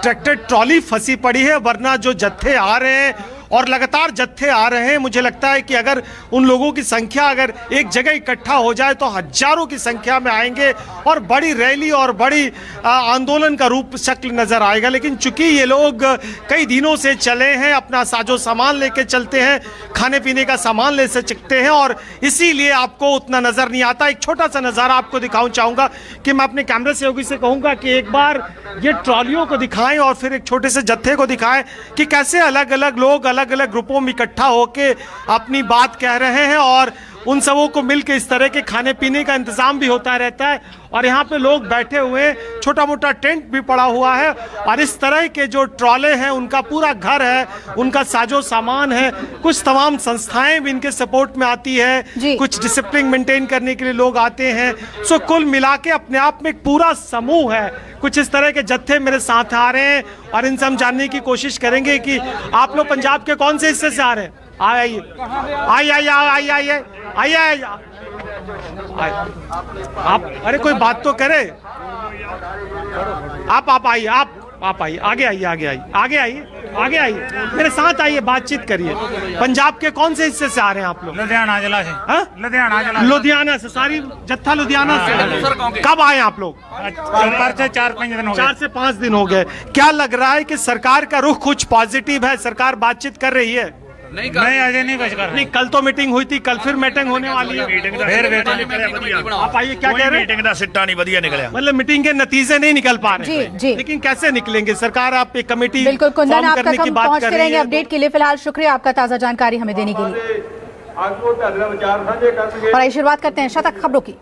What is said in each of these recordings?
Tractor trolley फंसी पड़ी है, वरना जो जत्थे आ रहे हैं और लगातार जत्थे आ रहे हैं, मुझे लगता है कि अगर उन लोगों की संख्या अगर एक जगह इकट्ठा हो जाए तो हजारों की संख्या में आएंगे और बड़ी रैली और बड़ी आंदोलन का रूप शक्ल नजर आएगा। लेकिन चूंकि ये लोग कई दिनों से चले हैं, अपना साजो सामान लेके चलते हैं, खाने पीने का सामान ले सकते हैं और इसीलिए आपको उतना नजर नहीं आता। एक छोटा सा नज़ारा आपको दिखाऊं चाहूंगा कि मैं अपने कैमरा सहयोगी से कहूंगा कि एक बार ये ट्रॉलियों को दिखाएं और फिर एक छोटे से जत्थे को दिखाएं कि कैसे अलग अलग लोग अलग अलग ग्रुपों में इकट्ठा होके अपनी बात कह रहे हैं और उन सबों को मिलकर इस तरह के खाने पीने का इंतजाम भी होता रहता है। और यहाँ पे लोग बैठे हुए हैं, छोटा मोटा टेंट भी पड़ा हुआ है और इस तरह के जो ट्रॉले हैं उनका पूरा घर है, उनका साजो सामान है, कुछ तमाम संस्थाएं भी इनके सपोर्ट में आती है, कुछ डिसिप्लिन मेंटेन करने के लिए लोग आते हैं। सो कुल मिला के अपने आप में एक पूरा समूह है। कुछ इस तरह के जत्थे मेरे साथ आ रहे हैं और इनसे हम जानने की कोशिश करेंगे कि आप लोग पंजाब के कौन से हिस्से से आ रहे हैं। आइए आइए आइए आइए आइए आइए आप, अरे कोई बात तो करे। आप आइए, आप आइए, आगे आइए, आगे आइए, आगे आइए, आगे आइए, मेरे साथ आइए, बातचीत करिए। पंजाब के कौन से हिस्से से आ रहे हैं आप लोग? लुधियाना जिला से। लुधियाना जिला, लुधियाना से सारी जत्था लुधियाना से। कब आए आप लोग? 4-5 दिन हो गए। 4 से 5 दिन हो गए। क्या लग रहा है कि सरकार का रुख कुछ पॉजिटिव है? सरकार बातचीत कर रही है? नहीं अजय नहीं कुछ कर। नहीं, कल तो मीटिंग हुई थी, कल फिर मीटिंग होने वाली है। आप आइए, क्या कह रहे हैं? मीटिंग का सिट्टा नहीं बढ़िया निकला, मतलब मीटिंग के नतीजे नहीं निकल पा रहे हैं। जी। लेकिन कैसे निकलेंगे? सरकार आप एक कमेटी बिल्कुल कुंदन, आप तक हम पहुंचते रहेंगे है। अपडेट के लिए। फिलहाल शुक्रिया आपका ताजा जानकारी हमें देने के लिए। और आइए शुरुआत करते हैं शतक खबरों की।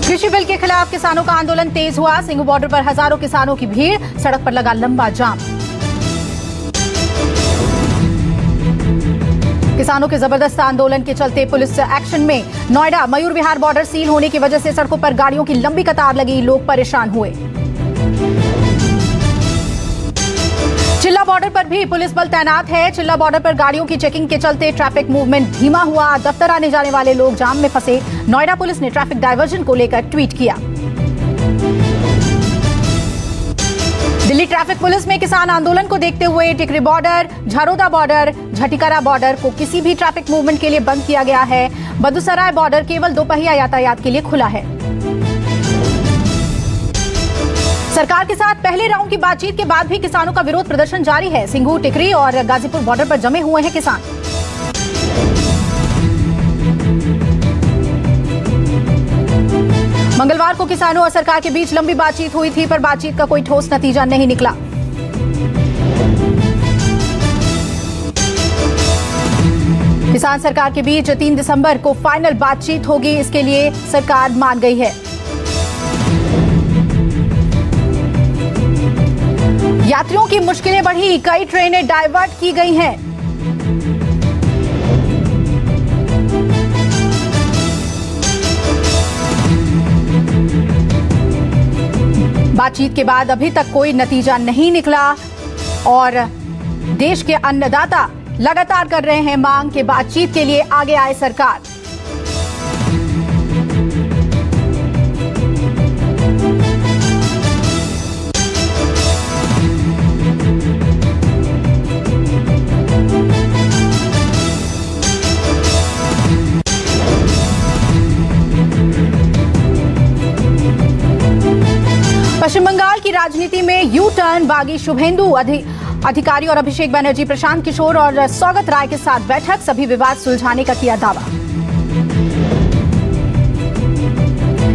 कृषि बिल के खिलाफ किसानों का आंदोलन तेज हुआ। सिंघू बॉर्डर पर हजारों किसानों की भीड़, सड़क पर लगा लंबा जाम। किसानों के जबरदस्त आंदोलन के चलते पुलिस एक्शन में। नोएडा मयूर विहार बॉर्डर सील होने की वजह से सड़कों पर गाड़ियों की लंबी कतार लगी, लोग परेशान हुए। चिल्ला बॉर्डर पर भी पुलिस बल तैनात है। चिल्ला बॉर्डर पर गाड़ियों की चेकिंग के चलते ट्रैफिक मूवमेंट धीमा हुआ। दफ्तर आने जाने वाले लोग जाम में फंसे। नोएडा पुलिस ने ट्रैफिक डायवर्जन को लेकर ट्वीट किया। दिल्ली ट्रैफिक पुलिस में किसान आंदोलन को देखते हुए टिकरी border, Zerodha border, Jhatikra border को किसी भी ट्रैफिक मूवमेंट के लिए बंद किया गया है। बदूसराय बॉर्डर केवल दोपहिया यातायात के लिए खुला है। सरकार के साथ पहले राउंड की बातचीत के बाद भी किसानों का विरोध प्रदर्शन जारी है। सिंघू, टिकरी और गाजीपुर बॉर्डर पर जमे हुए हैं किसान। मंगलवार को किसानों और सरकार के बीच लंबी बातचीत हुई थी, पर बातचीत का कोई ठोस नतीजा नहीं निकला। किसान सरकार के बीच 3 दिसंबर को फाइनल बातचीत होगी, इसके लिए सरकार मान गई है। यात्रियों की मुश्किलें बढ़ी, कई ट्रेनें डाइवर्ट की गई हैं। बातचीत के बाद अभी तक कोई नतीजा नहीं निकला और देश के अन्नदाता लगातार कर रहे हैं मांग कि बातचीत के लिए आगे आए सरकार। पश्चिम बंगाल की राजनीति में यू टर्न, बागी शुभेंदु अधिकारी और अभिषेक बनर्जी, प्रशांत किशोर और सौगत राय के साथ बैठक, सभी विवाद सुलझाने का किया दावा।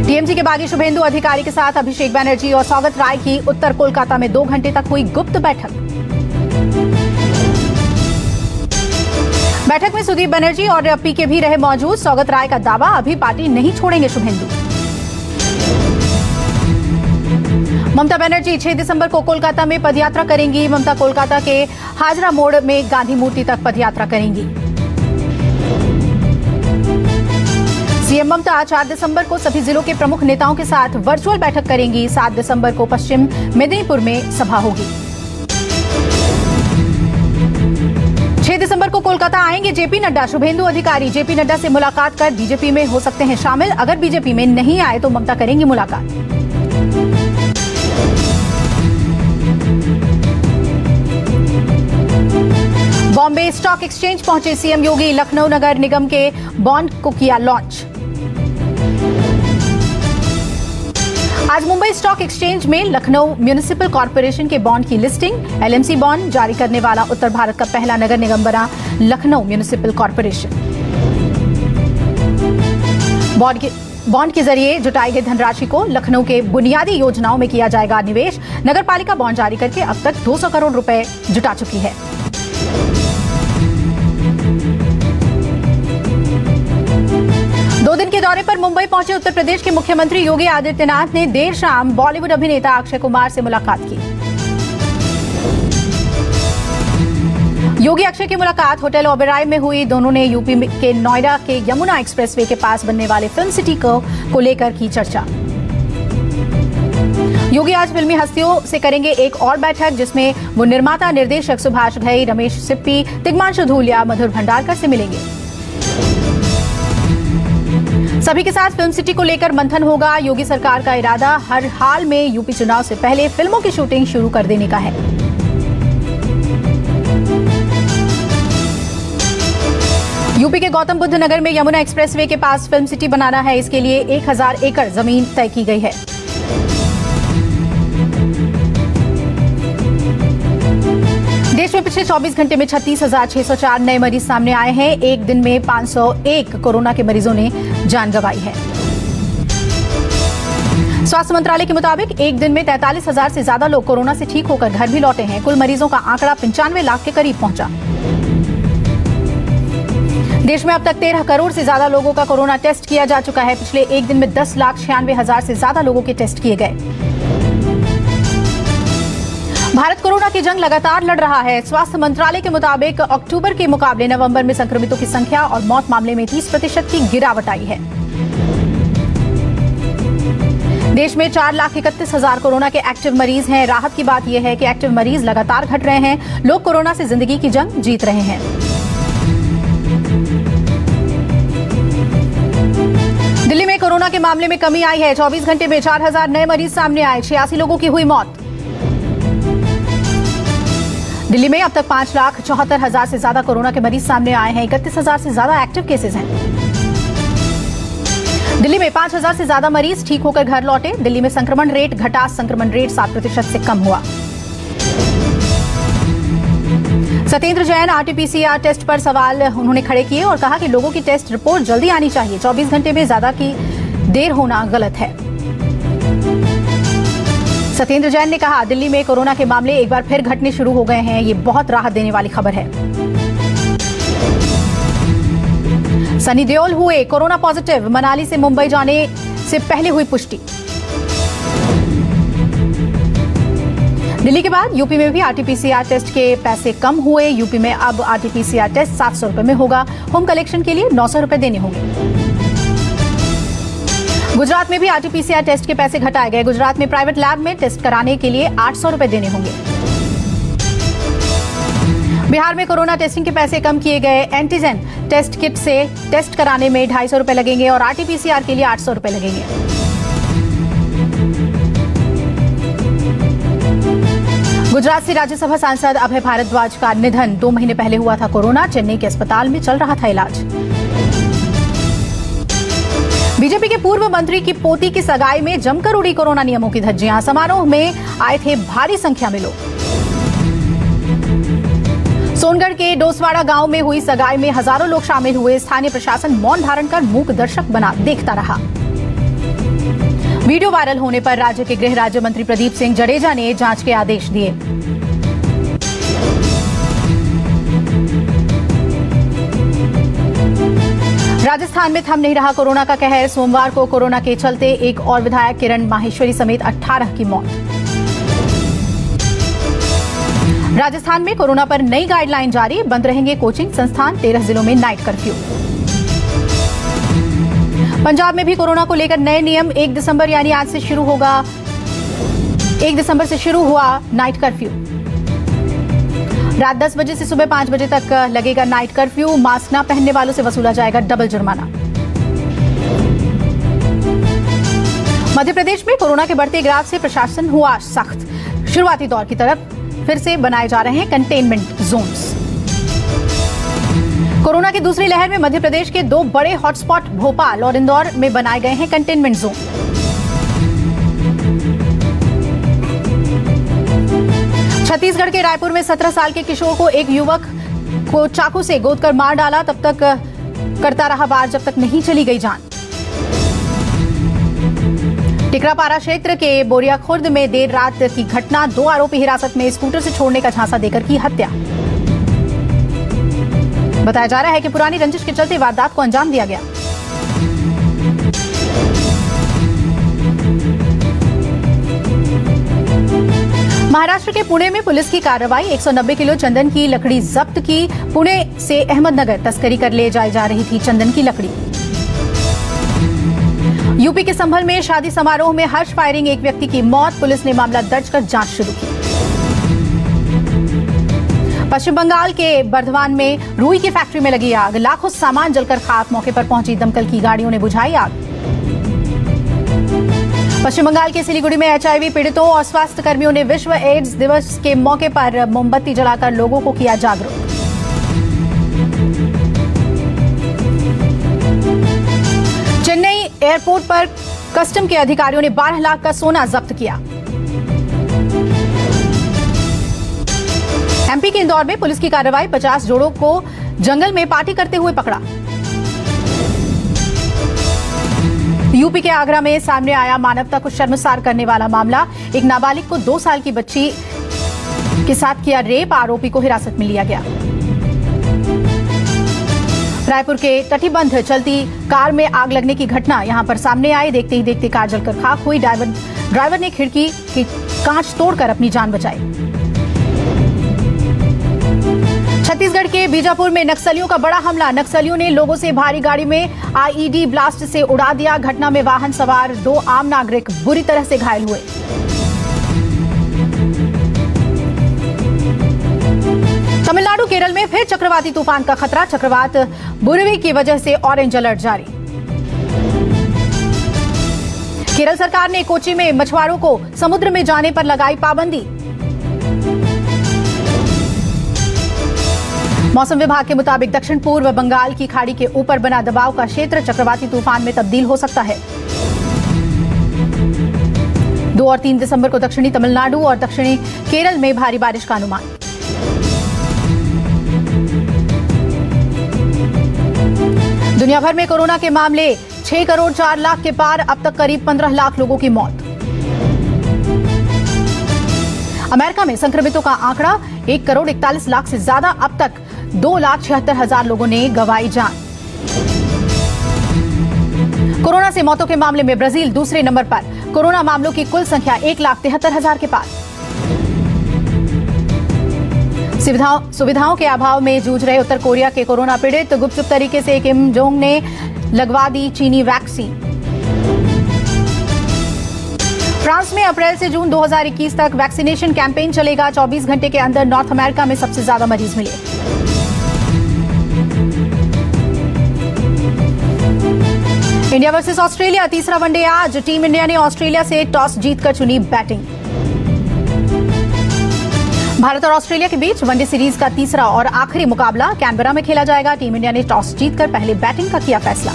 टीएमसी के बागी शुभेंदु अधिकारी के साथ अभिषेक बनर्जी और सौगत राय की उत्तर कोलकाता में 2 घंटे तक हुई गुप्त बैठक। बैठक में सुदीप बनर्जी और पीके भी रहे मौजूद। सौगत राय का दावा, अभी पार्टी नहीं छोड़ेंगे शुभेंदु। ममता बनर्जी 6 दिसंबर को कोलकाता में पदयात्रा करेंगी। ममता कोलकाता के हाजरा मोड़ में गांधी मूर्ति तक पदयात्रा करेंगी। सीएम ममता 4 दिसंबर को सभी जिलों के प्रमुख नेताओं के साथ वर्चुअल बैठक करेंगी। 7 दिसंबर को पश्चिम मेदिनीपुर में सभा होगी। 6 दिसंबर को कोलकाता आएंगे जेपी नड्डा। शुभेंदु अधिकारी जेपी नड्डा से मुलाकात कर बीजेपी में हो सकते हैं शामिल। अगर बीजेपी में नहीं आए तो ममता करेंगी मुलाकात। बॉम्बे स्टॉक एक्सचेंज पहुंचे सीएम योगी। लखनऊ नगर निगम के बॉन्ड को किया लॉन्च। आज मुंबई स्टॉक एक्सचेंज में लखनऊ म्युनिसिपल कॉर्पोरेशन के बॉन्ड की लिस्टिंग। एलएमसी बॉन्ड जारी करने वाला उत्तर भारत का पहला नगर निगम बना लखनऊ म्युनिसिपल कॉर्पोरेशन। बॉन्ड के जरिए जुटाई गई धनराशि को लखनऊ के बुनियादी योजनाओं में किया जाएगा निवेश। नगर पालिका बॉन्ड जारी करके अब तक 200 करोड़ रुपए जुटा चुकी है। दो दिन के दौरे पर मुंबई पहुंचे उत्तर प्रदेश के मुख्यमंत्री योगी आदित्यनाथ ने देर शाम बॉलीवुड अभिनेता अक्षय कुमार से मुलाकात की। योगी अक्षय की मुलाकात होटल ओबेरॉय में हुई। दोनों ने यूपी के नोएडा के यमुना एक्सप्रेसवे के पास बनने वाले फिल्म सिटी को लेकर की चर्चा। योगी आज फिल्मी हस्तियों से करेंगे एक और बैठक, जिसमें वो निर्माता निर्देशक सुभाष घई, रमेश सिप्पी, तिग्मांशु धूलिया, मधुर भंडारकर से मिलेंगे। सभी के साथ फिल्म सिटी को लेकर मंथन होगा। योगी सरकार का इरादा हर हाल में यूपी चुनाव से पहले फिल्मों की शूटिंग शुरू कर देने का है। यूपी के गौतम बुद्ध नगर में यमुना एक्सप्रेसवे के पास फिल्म सिटी बनाना है। इसके लिए 1000 एकड़ जमीन तय की गई है। देश में पिछले 24 घंटे में 36,604 नए मरीज सामने आए हैं। एक दिन में 501 कोरोना के मरीजों ने जान गंवाई है। स्वास्थ्य मंत्रालय के मुताबिक एक दिन में 43,000 से ज्यादा लोग कोरोना से ठीक होकर घर भी लौटे हैं। कुल मरीजों का आंकड़ा 95 लाख के करीब पहुंचा। देश में अब तक 13 करोड़ से ज्यादा लोगों का कोरोना टेस्ट किया जा चुका है। पिछले एक दिन में 10,96,000 से ज्यादा लोगों के टेस्ट किए गए। भारत कोरोना की जंग लगातार लड़ रहा है। स्वास्थ्य मंत्रालय के मुताबिक अक्टूबर के मुकाबले नवंबर में संक्रमितों की संख्या और मौत मामले में 30% की गिरावट आई है। देश में 4,31,000 कोरोना के एक्टिव मरीज हैं। राहत की बात यह है कि एक्टिव मरीज लगातार घट रहे हैं। लोग कोरोना से जिंदगी की जंग जीत रहे हैं। दिल्ली में कोरोना के मामले में कमी आई है। 24 घंटे में 4,000 नए मरीज सामने आए। 86 लोगों की हुई मौत। दिल्ली में अब तक 5,74,000 से ज्यादा कोरोना के मरीज सामने आए हैं। 31,000 से ज्यादा एक्टिव केसेस हैं। दिल्ली में 5,000 से ज्यादा मरीज ठीक होकर घर लौटे। दिल्ली में संक्रमण रेट घटा। संक्रमण रेट 7% से कम हुआ। सत्येंद्र जैन आरटीपीसीआर टेस्ट पर सवाल उन्होंने खड़े किए और कहा कि लोगों की टेस्ट रिपोर्ट जल्दी आनी चाहिए। 24 घंटे में ज्यादा की देर होना गलत है। सत्येंद्र जैन ने कहा, दिल्ली में कोरोना के मामले एक बार फिर घटने शुरू हो गए हैं। ये बहुत राहत देने वाली खबर है। सनी देओल हुए कोरोना पॉजिटिव। मनाली से मुंबई जाने से पहले हुई पुष्टि। दिल्ली के बाद यूपी में भी आरटीपीसीआर टेस्ट के पैसे कम हुए। यूपी में अब आरटीपीसीआर टेस्ट 700 रुपए में होगा। होम कलेक्शन के लिए 900 रुपए देने होंगे। गुजरात में भी आरटीपीसीआर टेस्ट के पैसे घटाए गए। गुजरात में प्राइवेट लैब में टेस्ट कराने के लिए 800 रुपए देने होंगे। बिहार में कोरोना टेस्टिंग के पैसे कम किए गए। एंटीजन टेस्ट किट से टेस्ट कराने में 250 रुपए लगेंगे और आरटीपीसीआर के लिए 800 रुपए लगेंगे। गुजरात से राज्यसभा सांसद अभय भारद्वाज का निधन। 2 महीने पहले हुआ था कोरोना। चेन्नई के अस्पताल में चल रहा था इलाज। बीजेपी के पूर्व मंत्री की पोती की सगाई में जमकर उड़ी कोरोना नियमों की धज्जियां। समारोह में आए थे भारी संख्या में लोग। सोनगढ़ के डोसवाड़ा गांव में हुई सगाई में हजारों लोग शामिल हुए। स्थानीय प्रशासन मौन धारण कर मूक दर्शक बना देखता रहा। वीडियो वायरल होने पर राज्य के गृह राज्य मंत्री प्रदीप सिंह जडेजा ने जांच के आदेश दिए। राजस्थान में थम नहीं रहा कोरोना का कहर। सोमवार को कोरोना के चलते एक और विधायक किरण माहेश्वरी समेत 18 की मौत। राजस्थान में कोरोना पर नई गाइडलाइन जारी। बंद रहेंगे कोचिंग संस्थान। 13 जिलों में नाइट कर्फ्यू। पंजाब में भी कोरोना को लेकर नए नियम। 1 दिसंबर यानी आज से शुरू होगा। 1 दिसंबर से शुरू हुआ नाइट कर्फ्यू। रात 10 बजे से सुबह 5 बजे तक लगेगा नाइट कर्फ्यू। मास्क न पहनने वालों से वसूला जाएगा डबल जुर्माना। मध्य प्रदेश में कोरोना के बढ़ते ग्राफ से प्रशासन हुआ सख्त। शुरुआती दौर की तरफ फिर से बनाए जा रहे हैं कंटेनमेंट जोन्स। कोरोना की दूसरी लहर में मध्य प्रदेश के 2 बड़े हॉटस्पॉट भोपाल और इंदौर में बनाए गए हैं कंटेनमेंट जोन। छत्तीसगढ़ के रायपुर में 17 साल के किशोर को एक युवक को चाकू से गोदकर मार डाला। तब तक करता रहा वार जब तक नहीं चली गई जान। टिकरापारा क्षेत्र के बोरिया खुर्द में देर रात की घटना। 2 आरोपी हिरासत में स्कूटर से छोड़ने का झांसा देकर की हत्या। बताया जा रहा है कि पुरानी रंजिश के चलते वारदात को अंजाम दिया गया। महाराष्ट्र के पुणे में पुलिस की कार्रवाई। 190 किलो चंदन की लकड़ी जब्त की। पुणे से अहमदनगर तस्करी कर ले जाई जा रही थी चंदन की लकड़ी। यूपी के संभल में शादी समारोह में हर्ष फायरिंग, एक व्यक्ति की मौत। पुलिस ने मामला दर्ज कर जांच शुरू की। पश्चिम बंगाल के बर्धमान में रुई की फैक्ट्री में लगी आग। लाखों सामान जलकर खाक। मौके पर पहुंची दमकल की गाड़ियों ने बुझाई आग। पश्चिम बंगाल के सिलीगुड़ी में HIV पीड़ितों और स्वास्थ्य कर्मियों ने विश्व एड्स दिवस के मौके पर मोमबत्ती जलाकर लोगों को किया जागरूक। चेन्नई एयरपोर्ट पर कस्टम के अधिकारियों ने 12 लाख का सोना जब्त किया। MP के इंदौर में पुलिस की कार्रवाई। 50 जोड़ों को जंगल में पार्टी करते हुए पकड़ा। यूपी के आगरा में सामने आया मानवता को शर्मसार करने वाला मामला। एक नाबालिग को 2 साल की बच्ची के साथ किया रेप। आरोपी को हिरासत में लिया गया। रायपुर के तटीबंध चलती कार में आग लगने की घटना यहां पर सामने आई। देखते ही देखते कार जलकर खाक हुई। ड्राइवर ने खिड़की की कांच तोड़कर अपनी जान बचाई। छत्तीसगढ़ के बीजापुर में नक्सलियों का बड़ा हमला। नक्सलियों ने लोगों से भारी गाड़ी में IED ब्लास्ट से उड़ा दिया। घटना में वाहन सवार 2 आम नागरिक बुरी तरह से घायल हुए। तमिलनाडु केरल में फिर चक्रवाती तूफान का खतरा। चक्रवात बुरेवी की वजह से ऑरेंज अलर्ट जारी। केरल सरकार ने कोच्चि में मछुआरों को समुद्र में जाने पर लगाई पाबंदी। मौसम विभाग के मुताबिक दक्षिण पूर्व बंगाल की खाड़ी के ऊपर बना दबाव का क्षेत्र चक्रवाती तूफान में तब्दील हो सकता है। 2 और 3 दिसंबर को दक्षिणी तमिलनाडु और दक्षिणी केरल में भारी बारिश का अनुमान। दुनिया भर में कोरोना के मामले 6 करोड़ 4 लाख के पार। अब तक करीब 15 लाख लोगों की मौत। अमेरिका में संक्रमितों का आंकड़ा 1 करोड़ 41 लाख से ज्यादा। अब तक 2,76,000 लोगों ने गंवाई जान। कोरोना से मौतों के मामले में ब्राजील दूसरे नंबर पर। कोरोना मामलों की कुल संख्या 1,73,000 के पार। सुविधाओं के अभाव में जूझ रहे उत्तर कोरिया के कोरोना पीड़ित। गुपचुप तरीके से किम जोंग ने लगवा दी चीनी वैक्सीन। फ्रांस में अप्रैल से जून 2021 तक वैक्सीनेशन कैंपेन चलेगा। 24 घंटे के अंदर नॉर्थ अमेरिका में सबसे ज्यादा मरीज मिले। इंडिया वर्सेस ऑस्ट्रेलिया तीसरा वनडे आज। टीम इंडिया ने ऑस्ट्रेलिया से टॉस जीतकर चुनी बैटिंग। भारत और ऑस्ट्रेलिया के बीच वनडे सीरीज का तीसरा और आखिरी मुकाबला कैनबरा में खेला जाएगा। टीम इंडिया ने टॉस जीतकर पहले बैटिंग का किया फैसला।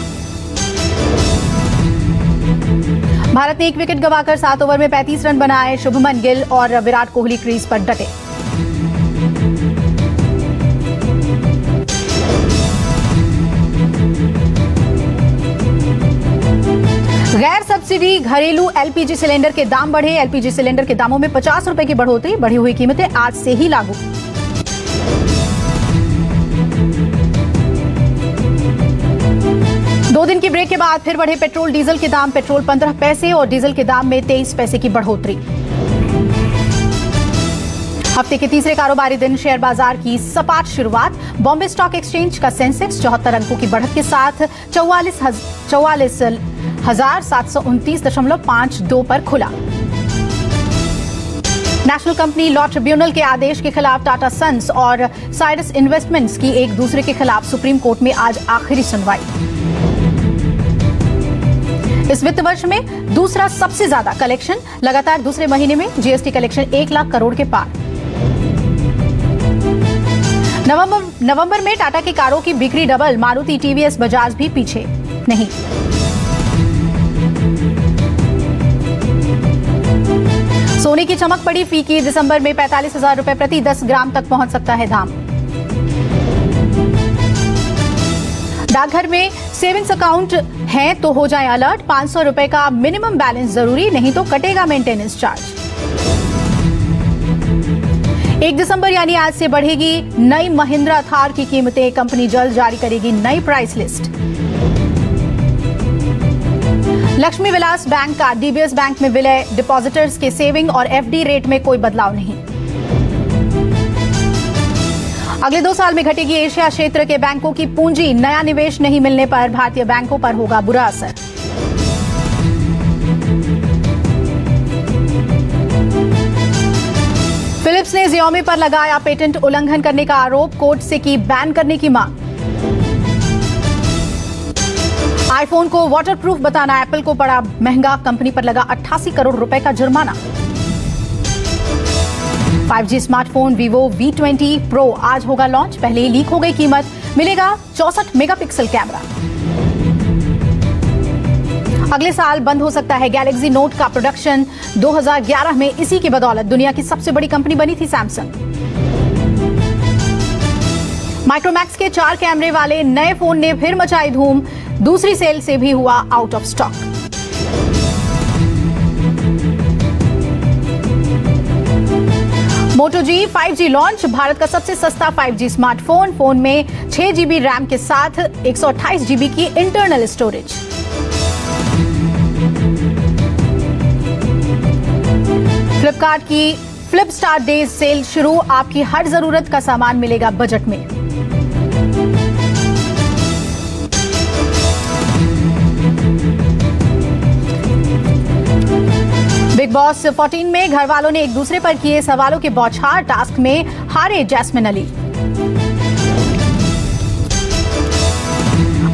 भारत ने 1 विकेट गंवाकर 7 ओवर में 35 रन बनाए। शुभमन गिल और विराट कोहली क्रीज पर डटे। गैर सब्सिडी घरेलू LPG सिलेंडर के दाम बढ़े। LPG सिलेंडर के दामों में 50 रुपए की बढ़ोतरी। बढ़ी हुई कीमतें आज से ही लागू। दो दिन की ब्रेक के बाद फिर बढ़े पेट्रोल डीजल के दाम। पेट्रोल 15 पैसे और डीजल के दाम में 23 पैसे की बढ़ोतरी। हफ्ते के तीसरे कारोबारी दिन शेयर बाजार की सपाट शुरुआत। बॉम्बे स्टॉक एक्सचेंज का सेंसेक्स 74 अंकों की बढ़त के साथ 44,729.52 पर खुला। नेशनल कंपनी लॉ ट्रिब्यूनल के आदेश के खिलाफ टाटा सन्स और साइरस इन्वेस्टमेंट्स की एक दूसरे के खिलाफ सुप्रीम कोर्ट में आज आखिरी सुनवाई। इस वित्त वर्ष में दूसरा सबसे ज्यादा कलेक्शन, लगातार दूसरे महीने में जीएसटी कलेक्शन 1 लाख करोड़ के पार। नवंबर में टाटा की कारों की बिक्री डबल, मारुति, टीवीएस, बजाज भी पीछे नहीं। सोने की चमक पड़ी फीकी, दिसंबर में 45,000 रुपए प्रति 10 ग्राम तक पहुंच सकता है दाम। डाकघर में सेविंग्स अकाउंट है तो हो जाए अलर्ट, 500 रुपए का मिनिमम बैलेंस जरूरी, नहीं तो कटेगा मेंटेनेंस चार्ज। 1 दिसंबर यानी आज से बढ़ेगी नई महिंद्रा थार की कीमतें, कंपनी जल्द जारी करेगी नई price list. Lakshmi Vilas bank का डीबीएस बैंक में विलय, डिपॉजिटर्स के सेविंग और एफडी रेट में कोई बदलाव नहीं। अगले 2 साल में घटेगी एशिया क्षेत्र के बैंकों की पूंजी, नया निवेश नहीं मिलने पर भारतीय बैंकों पर होगा बुरा असर। फिलिप्स ने Xiaomi पर लगाया पेटेंट उल्लंघन करने का आरोप, कोर्ट से की बैन करने की मांग। आईफोन को वाटरप्रूफ बताना एप्पल को पड़ा महंगा, कंपनी पर लगा 88 करोड़ रुपए का जुर्माना। 5G smartphone Vivo V20 Pro आज होगा लॉन्च, पहले ही लीक हो गई कीमत, मिलेगा 64 मेगापिक्सल कैमरा। अगले साल बंद हो सकता है गैलेक्सी नोट का प्रोडक्शन, 2011 में इसी की बदौलत दुनिया की सबसे बड़ी कंपनी बनी थी सैमसंग। माइक्रोमैक्स के 4 कैमरे वाले नए फोन ने फिर मचाई धूम, दूसरी सेल से भी हुआ out of stock. Moto G 5G launch, Bharat का सबसे सस्ता 5G स्मार्टफोन, फोन में 6 GB रैम के साथ 128 GB की इंटरनल स्टोरेज। फ्लिपकार्ट की फ्लिप स्टार डेज सेल शुरू, आपकी हर जरूरत का सामान मिलेगा बजट में। बिग बॉस 14 में घर वालों ने एक दूसरे पर किए सवालों के बौछार, टास्क में हारे जैस्मिन अली।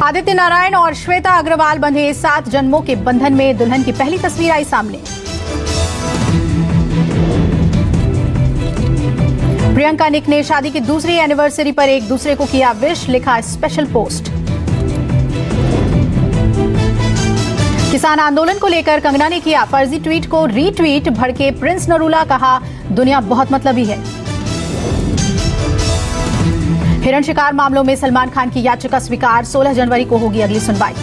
आदित्य नारायण और श्वेता अग्रवाल बंधे 7 जन्मों के बंधन में, दुल्हन की पहली तस्वीर आई सामने। प्रियंका निक ने शादी की दूसरी एनिवर्सरी पर एक दूसरे को किया विश, लिखा स्पेशल पोस्ट। किसान आंदोलन को लेकर कंगना ने किया फर्जी ट्वीट को रीट्वीट, भड़के प्रिंस नरूला, कहा दुनिया बहुत मतलबी है। हिरण शिकार मामलों में सलमान खान की याचिका स्वीकार, 16 जनवरी को होगी अगली सुनवाई।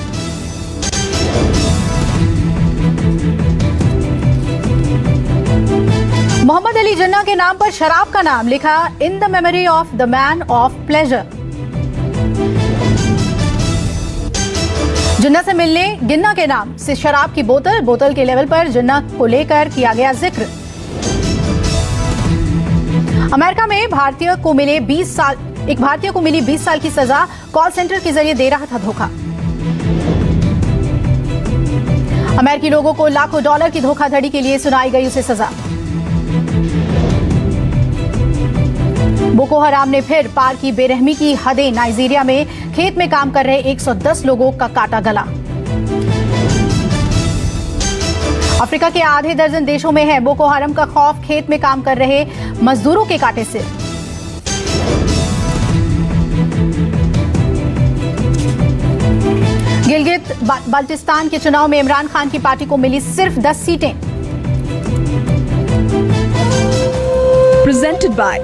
मोहम्मद अली जिन्ना के नाम पर शराब का नाम, लिखा in the memory of the man of pleasure. Jinnah से मिलने गिन्ना के नाम से शराब की बोतल के लेवल पर जिन्ना को लेकर किया गया जिक्र। अमेरिका में एक भारतीय को मिली 20 साल की सजा, कॉल सेंटर के जरिए दे रहा था धोखा। अमेरिकी लोगों को लाखों डॉलर की धोखाधड़ी के लिए सुनाई गई उसे सजा। बोको हराम ने फिर पार की बेरहमी की हदें, नाइजीरिया में खेत में काम कर रहे 110 लोगों का काटा गला। अफ्रीका के आधे दर्जन देशों में है बोको हराम का खौफ, खेत में काम कर रहे मजदूरों के काटे से। गिलगित बाल्टिस्तान के चुनाव में इमरान खान की पार्टी को मिली सिर्फ 10 सीटें। Presented by